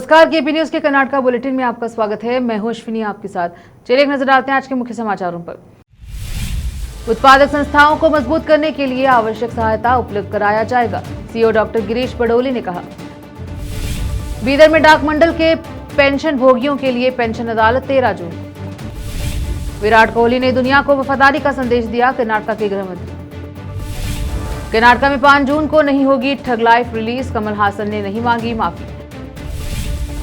नमस्कार, KP news के Karnataka bulletin में आपका स्वागत है। मैं हूं अश्विनी आपके साथ। चलिए एक नजर डालते हैं आज के मुख्य समाचारों पर। उत्पादक संस्थाओं को मजबूत करने के लिए आवश्यक सहायता उपलब्ध कराया जाएगा, सीईओ डॉक्टर गिरीश बडोली ने कहा। बीदर में डाक मंडल के पेंशन भोगियों के लिए पेंशन अदालत 13 जून। विराट कोहली ने दुनिया को वफादारी का संदेश दिया, कर्नाटका के गृह मंत्री। कर्नाटका में 5 जून को नहीं होगी thug life release, Kamal Haasan ने नहीं मांगी माफी।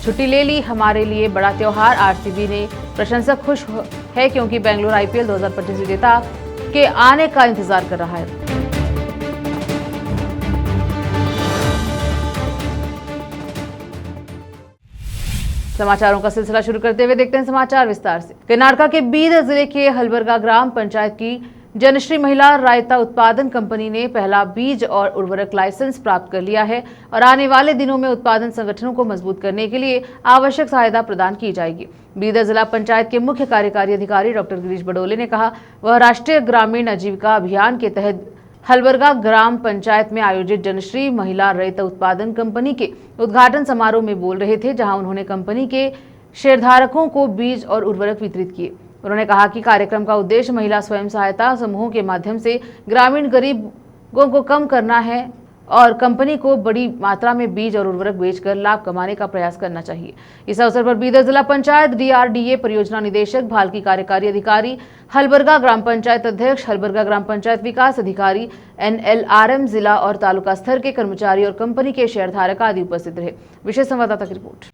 छुट्टी ले ली, हमारे लिए बड़ा त्योहार, आरसीबी ने प्रशंसक खुश है क्योंकि बेंगलुरु आईपीएल 2025 विजेता के आने का इंतजार कर रहा है। समाचारों का सिलसिला शुरू करते हुए देखते हैं समाचार विस्तार से। कर्नाटका के बीदर जिले के हलबरगा ग्राम पंचायत की जनश्री महिला रायता उत्पादन कंपनी ने पहला बीज और उर्वरक लाइसेंस प्राप्त कर लिया है और आने वाले दिनों में उत्पादन संगठनों को मजबूत करने के लिए आवश्यक सहायता प्रदान की जाएगी। बीदर जिला पंचायत के मुख्य कार्यकारी अधिकारी डॉक्टर गिरीश बडोले ने कहा, वह राष्ट्रीय ग्रामीण आजीविका अभियान के तहत हलबरगा ग्राम पंचायत में आयोजित जनश्री महिला रैत उत्पादन कंपनी के उद्घाटन समारोह में बोल रहे थे, जहां उन्होंने कंपनी के शेयरधारकों को बीज और उर्वरक वितरित किए। उन्होंने कहा कि कार्यक्रम का उद्देश्य महिला स्वयं सहायता समूहों के माध्यम से ग्रामीण गरीबों को कम करना है और कंपनी को बड़ी मात्रा में बीज और उर्वरक बेचकर लाभ कमाने का प्रयास करना चाहिए। इस अवसर पर बीदर जिला पंचायत डीआरडीए परियोजना निदेशक, भालकी कार्यकारी अधिकारी, हलबरगा ग्राम पंचायत अध्यक्ष, हलबरगा ग्राम पंचायत विकास अधिकारी, एनएलआरएम जिला और तालुका स्तर के कर्मचारी और कंपनी के शेयरधारक आदि उपस्थित रहे। विशेष संवाददाता की रिपोर्ट।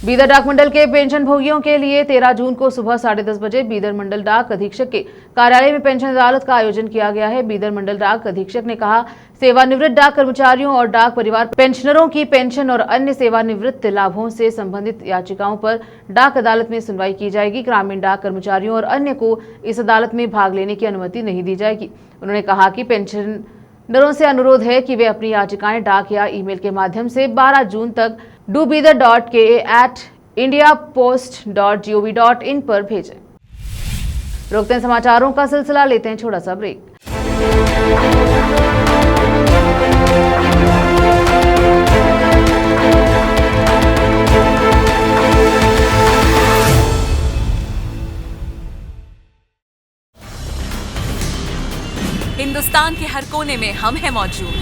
बीदर डाक मंडल के पेंशन भोगियों के लिए 13 जून को सुबह 10:30 बजे बीदर मंडल डाक अधीक्षक के कार्यालय में पेंशन अदालत का आयोजन किया गया है। बीदर मंडल डाक अधीक्षक ने कहा, सेवानिवृत्त डाक कर्मचारियों और डाक परिवार पेंशनरों की पेंशन और अन्य सेवानिवृत्त लाभों से संबंधित याचिकाओं पर डाक अदालत में सुनवाई की जाएगी। ग्रामीण डाक कर्मचारियों और अन्य को इस अदालत में भाग लेने की अनुमति नहीं दी जाएगी। उन्होंने कहा कि पेंशनरों से अनुरोध है कि वे अपनी याचिकाएं डाक या ईमेल के माध्यम से 12 जून तक dubidar.ka@indiapost.gov.in पर भेजें। रोकते हैं समाचारों का सिलसिला, लेते हैं छोटा सा ब्रेक। हिंदुस्तान के हर कोने में हम हैं मौजूद।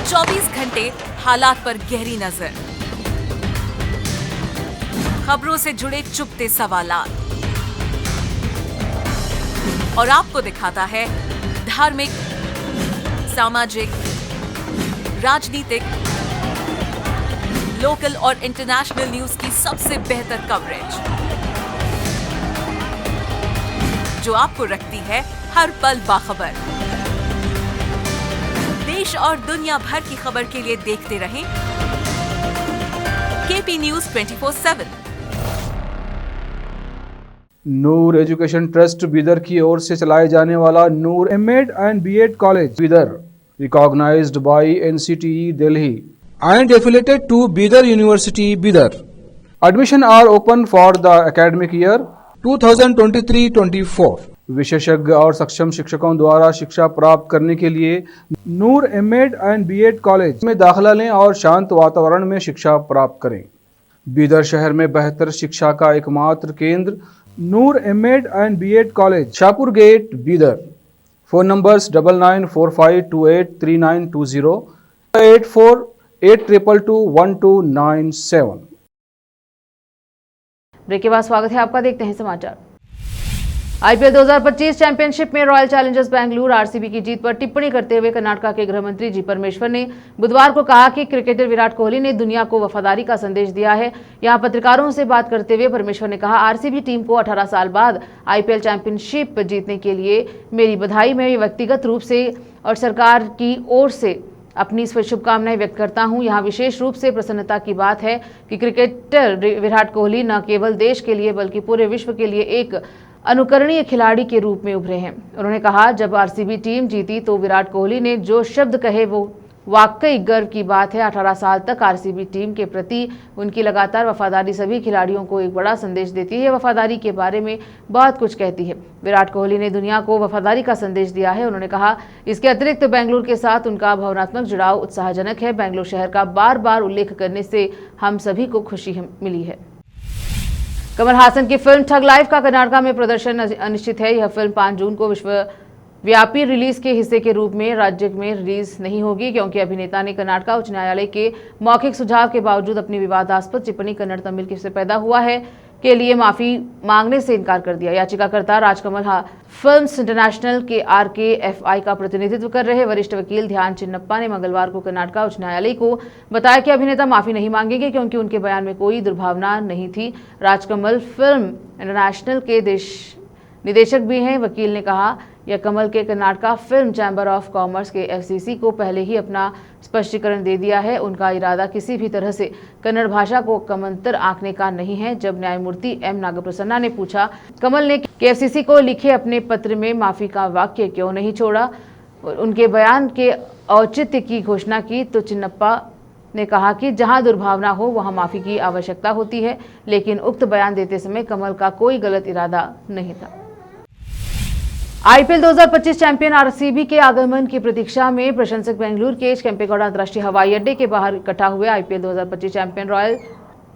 24 घंटे हालात पर गहरी नजर, खबरों से जुड़े चुपते सवालात और आपको दिखाता है धार्मिक, सामाजिक, राजनीतिक, लोकल और इंटरनेशनल न्यूज की सबसे बेहतर कवरेज, जो आपको रखती है हर पल बाखबर। देश और दुनिया भर की खबर के लिए देखते रहें KP news 24/7। Noor education trust Bidar की ओर से चलाए जाने वाला Noor MEd and BEd college Bidar, recognised by NCTE Delhi and affiliated to Bidar university Bidar. Admission are open for the academic year 2023-24। विशेषज्ञ और सक्षम शिक्षकों द्वारा शिक्षा प्राप्त करने के लिए नूर एमएड एंड बीएड कॉलेज में दाखिला लें और शांत वातावरण में शिक्षा प्राप्त करें। बीदर शहर में बेहतर शिक्षा का एकमात्र केंद्र Noor MEd and BEd college, Shahpur gate, Bidar. Phone numbers 9945283920, 8482221297। Break के बाद स्वागत है आपका, देखते हैं समाचार। आईपीएल 2025 चैंपियनशिप में रॉयल चैलेंजर्स बेंगलुरु आरसीबी की जीत पर टिप्पणी करते हुए कर्नाटका के गृह मंत्री जी परमेश्वर ने बुधवार को कहा कि क्रिकेटर विराट कोहली ने दुनिया को वफादारी का संदेश दिया है। यहां पत्रकारों से बात करते हुए परमेश्वर ने कहा, आरसीबी टीम को 18 साल बाद आईपीएल चैंपियनशिप जीतने के लिए मेरी बधाई। मैं व्यक्तिगत रूप से और सरकार की ओर से अपनी शुभकामनाएं व्यक्त करता हूं। यहाँ विशेष रूप से प्रसन्नता की बात है कि क्रिकेटर विराट कोहली न केवल देश के लिए बल्कि पूरे विश्व के लिए एक अनुकरणीय खिलाड़ी के रूप में उभरे हैं। उन्होंने कहा, जब आरसीबी टीम जीती तो विराट कोहली ने जो शब्द कहे वाकई गर्व की बात है। 18 साल तक आरसीबी टीम के प्रति उनकी लगातार वफादारी सभी खिलाड़ियों को एक बड़ा संदेश देती है। वफादारी के बारे में बहुत कुछ कहती है। विराट कोहली ने दुनिया को वफादारी का संदेश दिया है। उन्होंने कहा, इसके अतिरिक्त बेंगलुरु के साथ उनका भावनात्मक जुड़ाव उत्साहजनक है। बेंगलुरु शहर का बार बार उल्लेख करने से हम सभी को खुशी मिली है। कमल हासन की फिल्म ठग लाइफ का कर्नाटक में प्रदर्शन अनिश्चित है। यह फिल्म 5 जून को विश्वव्यापी रिलीज के हिस्से के रूप में राज्य में रिलीज नहीं होगी, क्योंकि अभिनेता ने कर्नाटक उच्च न्यायालय के मौखिक सुझाव के बावजूद अपनी विवादास्पद टिप्पणी कन्नड़ तमिल से पैदा हुआ है के लिए माफी मांगने से इनकार कर दिया। याचिकाकर्ता राजकमल फिल्म्स इंटरनेशनल के RKFI का प्रतिनिधित्व कर रहे वरिष्ठ वकील ध्यान चिन्नप्पा ने मंगलवार को कर्नाटक उच्च न्यायालय को बताया कि अभिनेता माफी नहीं मांगेंगे, क्योंकि उनके बयान में कोई दुर्भावना नहीं थी। राजकमल फिल्म इंटरनेशनल के निदेशक भी हैं। वकील ने कहा, यह कमल के Karnataka film chamber of commerce के FCC को पहले ही अपना स्पष्टीकरण दे दिया है। उनका इरादा किसी भी तरह से कन्नड़ भाषा को कमंतर आंकने का नहीं है। जब न्यायमूर्ति M नागप्रसन्ना ने पूछा कमल ने FCC को लिखे अपने पत्र में माफी का वाक्य क्यों नहीं छोड़ा, उनके बयान के औचित्य की घोषणा की, तो चिन्नप्पा ने कहा कि जहां दुर्भावना हो वहां माफी की आवश्यकता होती है, लेकिन उक्त बयान देते समय कमल का कोई गलत इरादा नहीं था। IPL 2025 चैंपियन RCB के आगमन की प्रतीक्षा में प्रशंसक बेंगलुरु के केंपेगौड़ा अंतर्राष्ट्रीय हवाई अड्डे के बाहर इकट्ठा हुए। IPL 2025 champion royal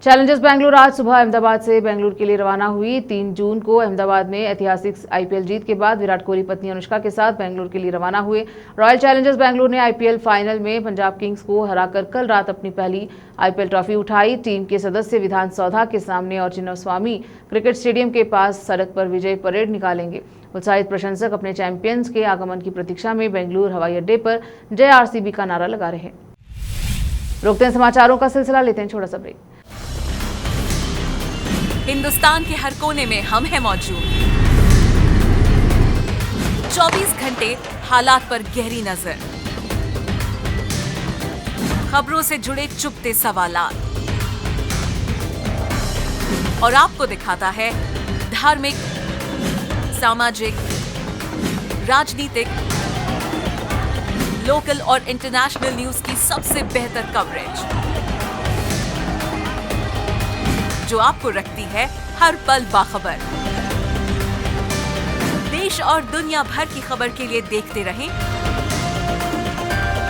Challengers Bengaluru आज सुबह अहमदाबाद से बेंगलुरु के लिए रवाना हुई। 3 जून को अहमदाबाद में ऐतिहासिक IPL जीत के बाद विराट कोहली पत्नी अनुष्का के साथ बेंगलुरु के लिए रवाना हुए। रॉयल चैलेंजर्स बेंगलुरु ने IPL फाइनल में पंजाब किंग्स को हराकर कल रात अपनी पहली IPL ट्रॉफी उठाई। टीम के सदस्य विधान सौधा के सामने और चिन्नास्वामी क्रिकेट स्टेडियम के पास सड़क पर विजय परेड निकालेंगे। उत्साहित प्रशंसक अपने चैंपियंस के आगमन की प्रतीक्षा में बेंगलुरु हवाई अड्डे पर जय RCB का नारा लगा रहे हैं। रोकते हैं समाचारों का सिलसिला, लेते हैं छोटा सा ब्रेक। हिंदुस्तान के हर कोने में हम हैं मौजूद। 24 घंटे हालात पर गहरी नजर, खबरों से जुड़े चुपते सवालात, और आपको दिखाता है धार्मिक, सामाजिक, राजनीतिक, लोकल और इंटरनेशनल न्यूज की सबसे बेहतर कवरेज, जो आपको रखती है हर पल बाखबर। देश और दुनिया भर की खबर के लिए देखते रहें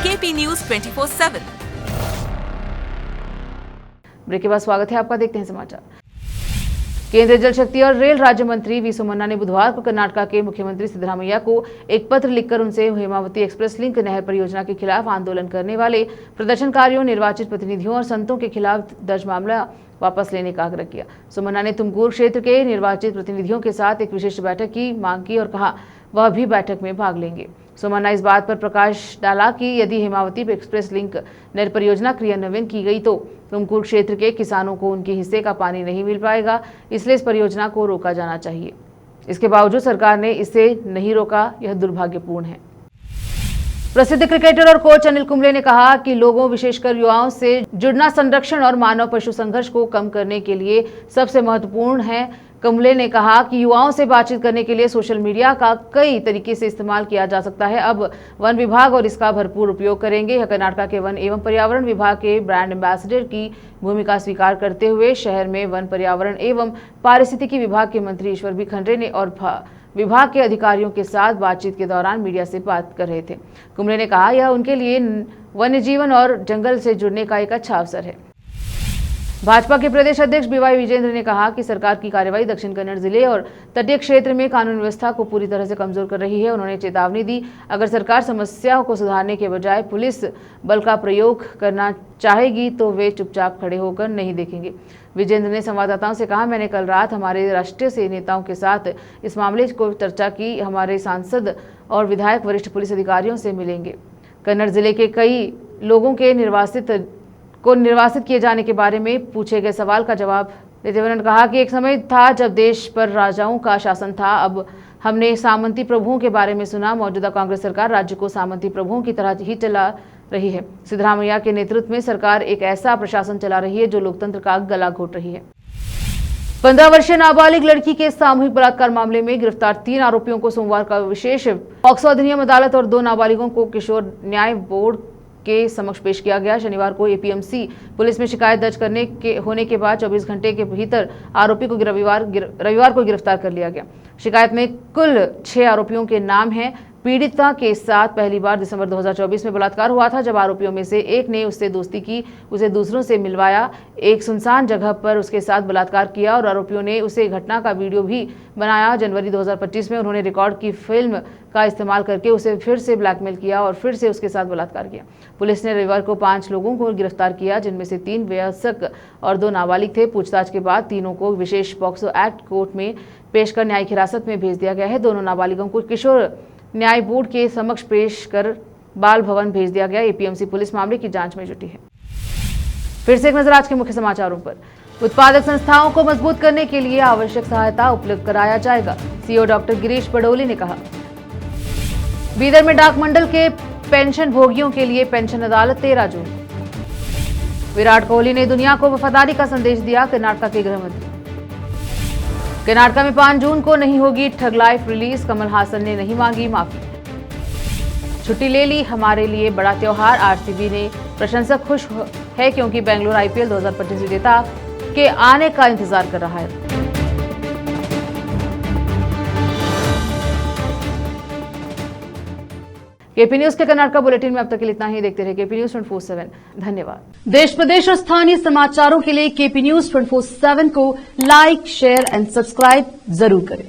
KP News 24/7। ब्रेक के बाद स्वागत है आपका, देखते हैं समाचार। केंद्रीय जल शक्ति और रेल राज्य मंत्री वी सोमन्ना ने बुधवार को कर्नाटक के मुख्यमंत्री सिद्धरामैया को एक पत्र लिखकर उनसे हेमावती एक्सप्रेस लिंक नहर परियोजना के खिलाफ आंदोलन करने वाले प्रदर्शनकारियों, निर्वाचित प्रतिनिधियों और संतों के खिलाफ दर्ज मामला वापस लेने का आग्रह किया। सोमन्ना ने तुमकुर क्षेत्र के निर्वाचित प्रतिनिधियों के साथ एक विशिष्ट बैठक की मांग की और कहा वह भी बैठक में भाग लेंगे। सोमन्ना इस बात पर प्रकाश डाला कि यदि हेमावती एक्सप्रेस लिंक नहर परियोजना क्रियान्वयन की गई तो तुमकुर क्षेत्र के किसानों को उनके हिस्से का पानी नहीं मिल पाएगा, इसलिए इस परियोजना को रोका जाना चाहिए। इसके बावजूद सरकार ने इसे नहीं रोका, यह दुर्भाग्यपूर्ण है। प्रसिद्ध क्रिकेटर और कोच अनिल कुंबले ने कहा कि लोगों, विशेषकर युवाओं से जुड़ना संरक्षण और मानव पशु संघर्ष को कम करने के लिए सबसे महत्वपूर्ण है। कुंबले ने कहा कि युवाओं से बातचीत करने के लिए सोशल मीडिया का कई तरीके से इस्तेमाल किया जा सकता है। अब वन विभाग और इसका भरपूर उपयोग करेंगे। यह कर्नाटक के वन एवं पर्यावरण विभाग के ब्रांड एम्बेसडर की भूमिका स्वीकार करते हुए शहर में वन, पर्यावरण एवं पारिस्थितिकी विभाग के मंत्री ईश्वर बी खंड्रे ने और विभाग के अधिकारियों के साथ बातचीत के दौरान मीडिया से बात कर रहे थे। कुंबले ने कहा यह उनके लिए वन्य जीवन और जंगल से जुड़ने का एक अच्छा अवसर है। भाजपा के प्रदेश अध्यक्ष BY विजेंद्र ने कहा कि सरकार की कार्रवाई दक्षिण कन्नड़ जिले और तटीय क्षेत्र में कानून व्यवस्था को पूरी तरह से कमजोर कर रही है। उन्होंने चेतावनी दी, अगर सरकार समस्याओं को सुधारने के बजाय पुलिस बल का प्रयोग करना चाहेगी तो वे चुपचाप खड़े होकर नहीं देखेंगे। विजेंद्र ने संवाददाताओं से कहा, मैंने कल रात हमारे राष्ट्रीय नेताओं के साथ इस मामले को चर्चा की। हमारे सांसद और विधायक वरिष्ठ पुलिस अधिकारियों से मिलेंगे। कन्नड़ जिले के कई लोगों के निर्वासित किए जाने के बारे में पूछे गए सवाल का जवाब देते हुए उन्होंने कहा कि एक समय था जब देश पर राजाओं का शासन था, अब हमने सामंती प्रभुओं के बारे में सुना। मौजूदा कांग्रेस सरकार राज्य को सामंती प्रभुओं की तरह ही चला रही है। सिद्धरामैया के नेतृत्व में सरकार एक ऐसा प्रशासन चला रही है जो लोकतंत्र का गला घोट रही है। 15 वर्षीय नाबालिग लड़की के सामूहिक बलात्कार मामले में गिरफ्तार 3 आरोपियों को सोमवार का विशेष पॉक्सो अधिनियम अदालत और 2 नाबालिगों को किशोर न्याय बोर्ड के समक्ष पेश किया गया। शनिवार को एपीएमसी पुलिस में शिकायत दर्ज होने के बाद 24 घंटे के भीतर आरोपी को रविवार को गिरफ्तार कर लिया गया। शिकायत में कुल 6 आरोपियों के नाम हैं। पीड़िता के साथ पहली बार दिसंबर 2024 में बलात्कार हुआ था, जब आरोपियों में से एक ने उससे दोस्ती की, उसे दूसरों से मिलवाया, एक सुनसान जगह पर उसके साथ बलात्कार किया और आरोपियों ने उसे घटना का वीडियो भी बनाया। जनवरी 2025 में उन्होंने रिकॉर्ड की फिल्म का इस्तेमाल करके उसे फिर से ब्लैकमेल किया और फिर से उसके साथ बलात्कार किया। पुलिस ने रविवार को 5 लोगों को गिरफ्तार किया, जिनमें से 3 वयस्क और 2 नाबालिग थे। पूछताछ के बाद तीनों को विशेष पॉक्सो एक्ट कोर्ट में पेश कर न्यायिक हिरासत में भेज दिया गया है। दोनों नाबालिगों को किशोर न्याय बोर्ड के समक्ष पेश कर बाल भवन भेज दिया गया। एपीएमसी पुलिस मामले की जांच में जुटी है। फिर से एक नजर आज के मुख्य समाचारों पर। उत्पादक संस्थाओं को मजबूत करने के लिए आवश्यक सहायता उपलब्ध कराया जाएगा, सीईओ डॉक्टर गिरीश बडोली ने कहा। बीदर में डाक मंडल के पेंशन भोगियों के लिए पेंशन अदालत 13 जून। विराट कोहली ने दुनिया को वफादारी का संदेश दिया, कर्नाटक के गृह मंत्री। कर्नाटक में 5 जून को नहीं होगी thug life release, Kamal Haasan ने नहीं मांगी माफी। छुट्टी ले ली, हमारे लिए बड़ा त्योहार, आरसीबी ने प्रशंसक खुश है क्योंकि बेंगलुरु आईपीएल 2025 विजेता के आने का इंतजार कर रहा है। केपी न्यूज के कर्नाटक बुलेटिन में अब तक के लिए इतना ही। देखते रहिए केपी न्यूज 24/7। धन्यवाद। देश प्रदेश और स्थानीय समाचारों के लिए केपी न्यूज 24/7 को लाइक, शेयर एंड सब्सक्राइब जरूर करें।